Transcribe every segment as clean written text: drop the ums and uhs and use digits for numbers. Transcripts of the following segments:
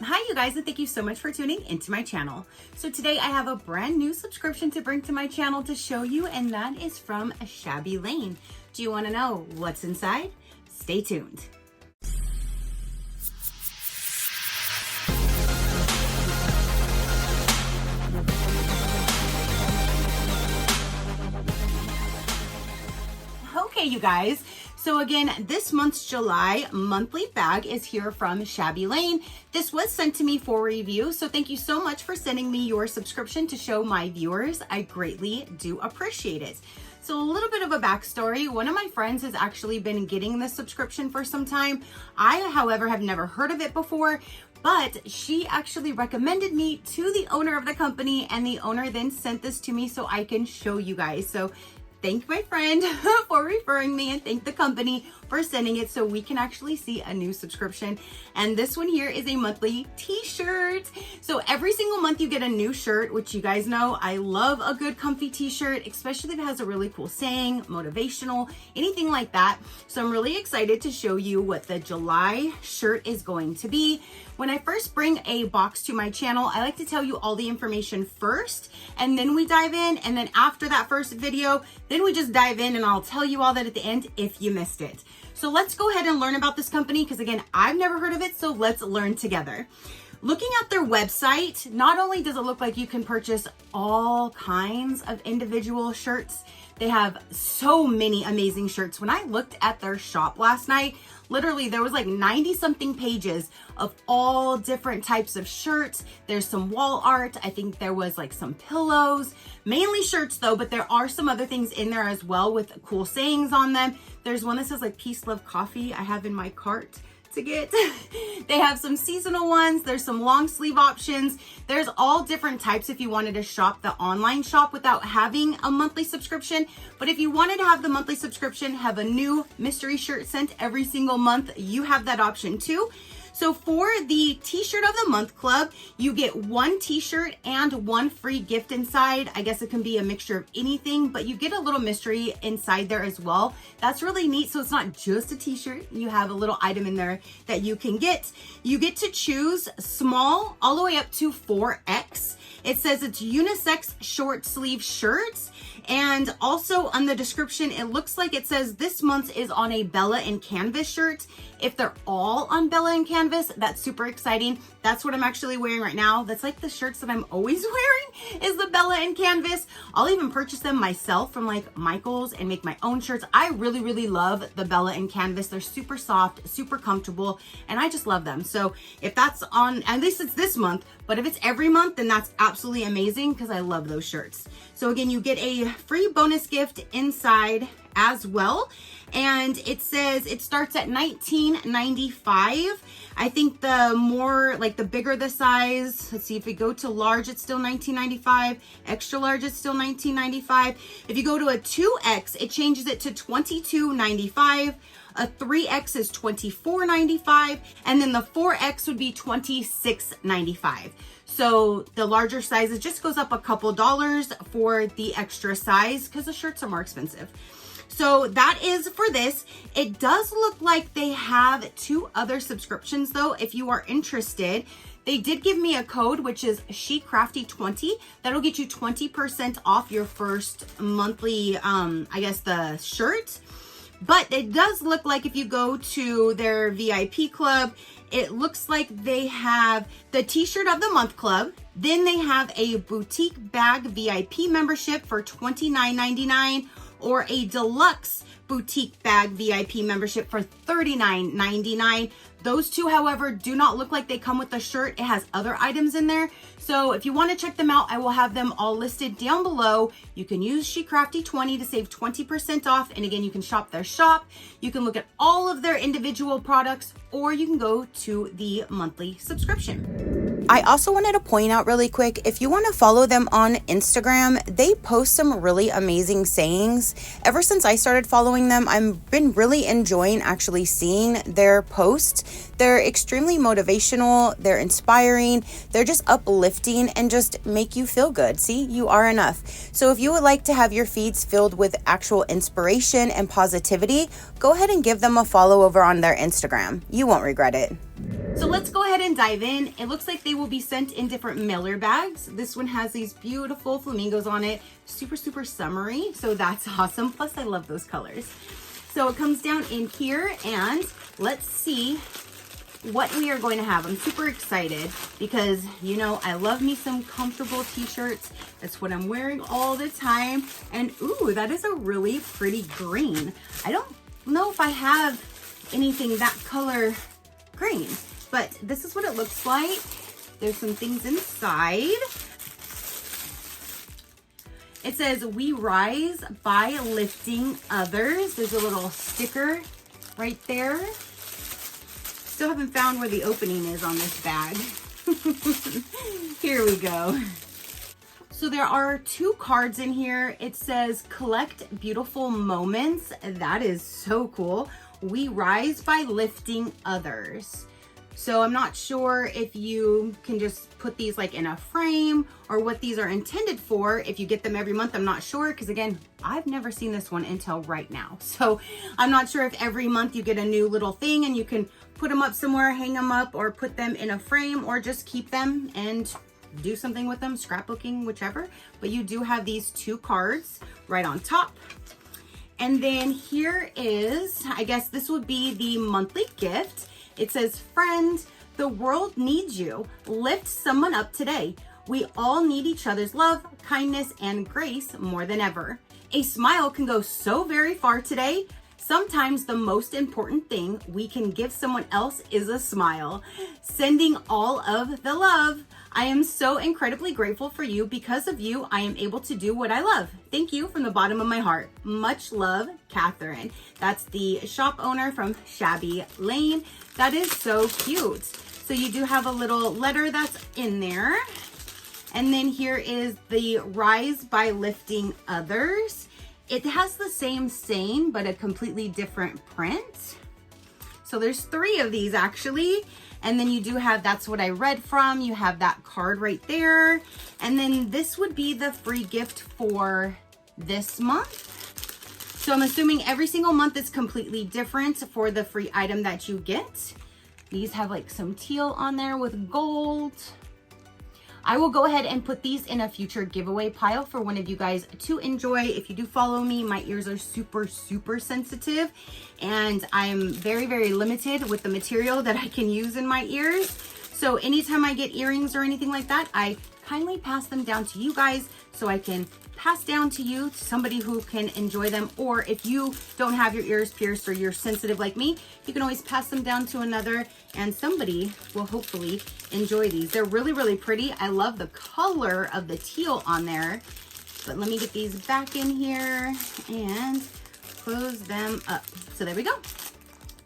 Hi you guys, and thank you so much for tuning into my channel. So today I have a brand new subscription to bring to my channel to show you, and that is from Shabby Lane. Do you want to know what's inside? Stay tuned. Okay, you guys. So again, this month's July monthly bag is here from Shabby Lane. This was sent to me for review, so thank you so much for sending me your subscription to show my viewers. I greatly do appreciate it. So a little bit of a backstory. One of my friends has actually been getting this subscription for some time. I, however, have never heard of it before, but she actually recommended me to the owner of the company, and the owner then sent this to me so I can show you guys. So thank my friend for referring me, and thank the company for sending it so we can actually see a new subscription. And this one here is a monthly t-shirt. So every single month you get a new shirt, which you guys know I love a good comfy t-shirt, especially if it has a really cool saying, motivational, anything like that. So I'm really excited to show you what the July shirt is going to be. When I first bring a box to my channel, I like to tell you all the information first, and then we dive in. And then after that first video, then we just dive in and I'll tell you all that at the end if you missed it. So let's go ahead and learn about this company, because again, I've never heard of it, so let's learn together. Looking at their website, not only does it look like you can purchase all kinds of individual shirts, they have so many amazing shirts. When I looked at their shop last night, literally there was like 90 something pages of all different types of shirts. There's some wall art. I think there was like some pillows, mainly shirts though, but there are some other things in there as well with cool sayings on them. There's one that says like peace, love, coffee. I have in my cart to get. They have some seasonal ones. There's some long sleeve options. There's all different types if you wanted to shop the online shop without having a monthly subscription. But if you wanted to have the monthly subscription, have a new mystery shirt sent every single month, you have that option too. So for the t-shirt of the month club, you get one t-shirt and one free gift inside. I guess it can be a mixture of anything, but you get a little mystery inside there as well. That's really neat. So it's not just a t-shirt. You have a little item in there that you can get. You get to choose small all the way up to 4X. It says it's unisex short sleeve shirts. And also on the description, it looks like it says this month is on a Bella and Canvas shirt. If they're all on Bella and Canvas, that's super exciting. That's what I'm actually wearing right now. That's like the shirts that I'm always wearing is the Bella and Canvas. I'll even purchase them myself from like Michael's and make my own shirts. I really, really love the Bella and Canvas. They're super soft, super comfortable, and I just love them. So if that's on, at least it's this month, but if it's every month, then that's absolutely amazing because I love those shirts. So again, you get a free bonus gift inside as well. And it says it starts at $19.95. I think the more, like the bigger the size, let's see, if we go to large, it's still $19.95. Extra large, it's still $19.95. If you go to a 2X, it changes it to $22.95. A 3X is $24.95. And then the 4X would be $26.95. So the larger sizes just goes up a couple dollars for the extra size because the shirts are more expensive. So that is for this. It does look like they have two other subscriptions though, if you are interested. They did give me a code, which is SheCrafty20. That'll get you 20% off your first monthly, I guess the shirt. But it does look like if you go to their VIP club, it looks like they have the t-shirt of the month club. Then they have a boutique bag VIP membership for $29.99 or a deluxe boutique bag VIP membership for $39.99. Those two, however, do not look like they come with the shirt. It has other items in there. So if you want to check them out, I will have them all listed down below. You can use SheCrafty20 to save 20% off. And again, you can shop their shop. You can look at all of their individual products, or you can go to the monthly subscription. I also wanted to point out really quick, if you want to follow them on Instagram, they post some really amazing sayings. Ever since I started following them, I've been really enjoying actually seeing their posts. They're extremely motivational, they're inspiring, they're just uplifting and just make you feel good. See, you are enough. So if you would like to have your feeds filled with actual inspiration and positivity, go ahead and give them a follow over on their Instagram. You won't regret it. So let's go ahead and dive in. It looks like they will be sent in different mailer bags. This one has these beautiful flamingos on it, super, super summery. So that's awesome. Plus I love those colors. So it comes down in here and let's see what we are going to have. I'm super excited because, you know, I love me some comfortable t-shirts. That's what I'm wearing all the time. And ooh, that is a really pretty green. I don't know if I have anything that color green, but this is what it looks like. There's some things inside. It says, "We rise by lifting others." There's a little sticker right there. Still haven't found where the opening is on this bag. Here we go. So there are 2 cards in here. It says, "Collect beautiful moments." That is so cool. "We rise by lifting others." So I'm not sure if you can just put these like in a frame or what these are intended for. If you get them every month, I'm not sure, because again, I've never seen this one until right now. So I'm not sure if every month you get a new little thing and you can put them up somewhere, hang them up, or put them in a frame, or just keep them and do something with them, scrapbooking, whichever. But you do have these 2 cards right on top. And then here is, I guess this would be the monthly gift. It says, "Friend, the world needs you. Lift someone up today. We all need each other's love, kindness, and grace more than ever. A smile can go so very far today. Sometimes the most important thing we can give someone else is a smile. Sending all of the love. I am so incredibly grateful for you. Because of you, I am able to do what I love. Thank you from the bottom of my heart. Much love, Catherine." That's the shop owner from Shabby Lane. That is so cute. So you do have a little letter that's in there. And then here is the "Rise by lifting others." It has the same saying, but a completely different print. So there's 3 of these actually. And then you do have, that's what I read from. You have that card right there. And then this would be the free gift for this month. So I'm assuming every single month is completely different for the free item that you get. These have like some teal on there with gold. I will go ahead and put these in a future giveaway pile for one of you guys to enjoy. If you do follow me, my ears are super, super sensitive, and I'm very, very limited with the material that I can use in my ears. So anytime I get earrings or anything like that, I kindly pass them down to you guys so I can pass down to you, to somebody who can enjoy them. Or if you don't have your ears pierced or you're sensitive like me, you can always pass them down to another and somebody will hopefully enjoy these. They're really, really pretty. I love the color of the teal on there. But let me get these back in here and close them up. So there we go.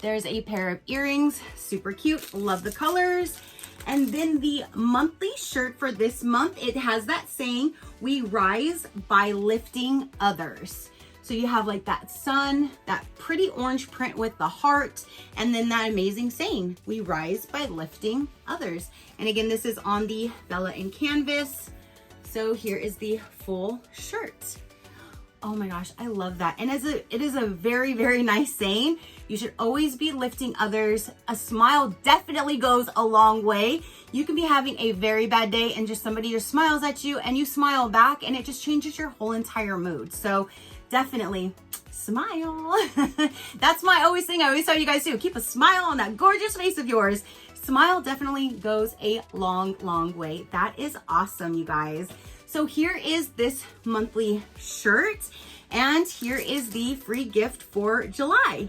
There's a pair of earrings, super cute. Love the colors. And then the monthly shirt for this month, it has that saying, "We rise by lifting others." So you have like that sun, that pretty orange print with the heart, and then that amazing saying, "We rise by lifting others." And again, this is on the Bella and Canvas. So here is the full shirt. Oh my gosh, I love that. And it is a very, very nice saying. You should always be lifting others. A smile definitely goes a long way. You can be having a very bad day and just somebody just smiles at you and you smile back and it just changes your whole entire mood. So definitely smile. That's my always thing. I always tell you guys too, keep a smile on that gorgeous face of yours. Smile definitely goes a long, long way. That is awesome, you guys. So here is this monthly shirt, and here is the free gift for July.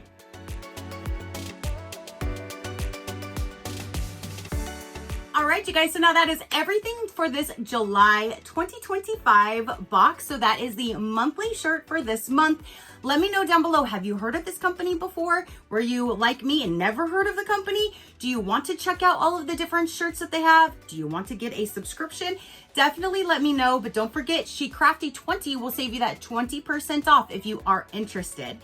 All right, you guys, so now that is everything for this July 2025 box. So that is the monthly shirt for this month. Let me know down below, have you heard of this company before? Were you like me and never heard of the company? Do you want to check out all of the different shirts that they have? Do you want to get a subscription? Definitely let me know, but don't forget, SheCrafty 20 will save you that 20% off if you are interested.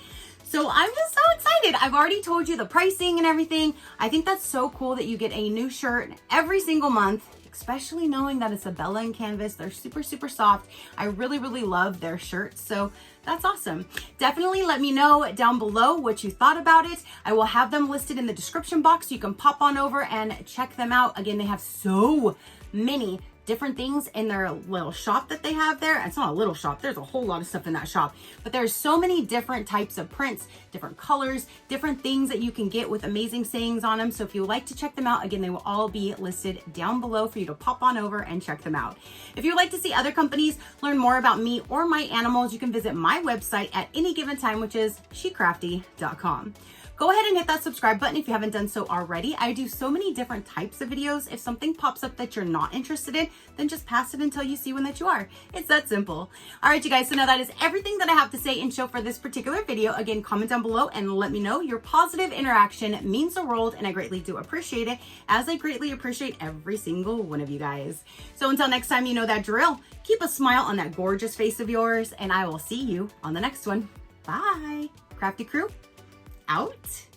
So I'm just so excited. I've already told you the pricing and everything. I think that's so cool that you get a new shirt every single month, especially knowing that it's a Bella and canvas. They're super, super soft. I really, really love their shirts. So that's awesome. Definitely let me know down below what you thought about it. I will have them listed in the description box so you can pop on over and check them out. Again, they have so many different things in their little shop that they have there. It's not a little shop, there's a whole lot of stuff in that shop, but there's so many different types of prints, different colors, different things that you can get with amazing sayings on them. So if you would like to check them out, again, they will all be listed down below for you to pop on over and check them out. If you would like to see other companies, learn more about me or my animals, you can visit my website at any given time, which is SheCrafty.com. Go ahead and hit that subscribe button if you haven't done so already. I do so many different types of videos. If something pops up that you're not interested in, then just pass it until you see one that you are. It's that simple. All right, you guys, so now that is everything that I have to say and show for this particular video. Again, comment down below and let me know. Your positive interaction means the world, and I greatly do appreciate it, as I greatly appreciate every single one of you guys. So until next time, you know that drill. Keep a smile on that gorgeous face of yours, and I will see you on the next one. Bye. Crafty Crew, out.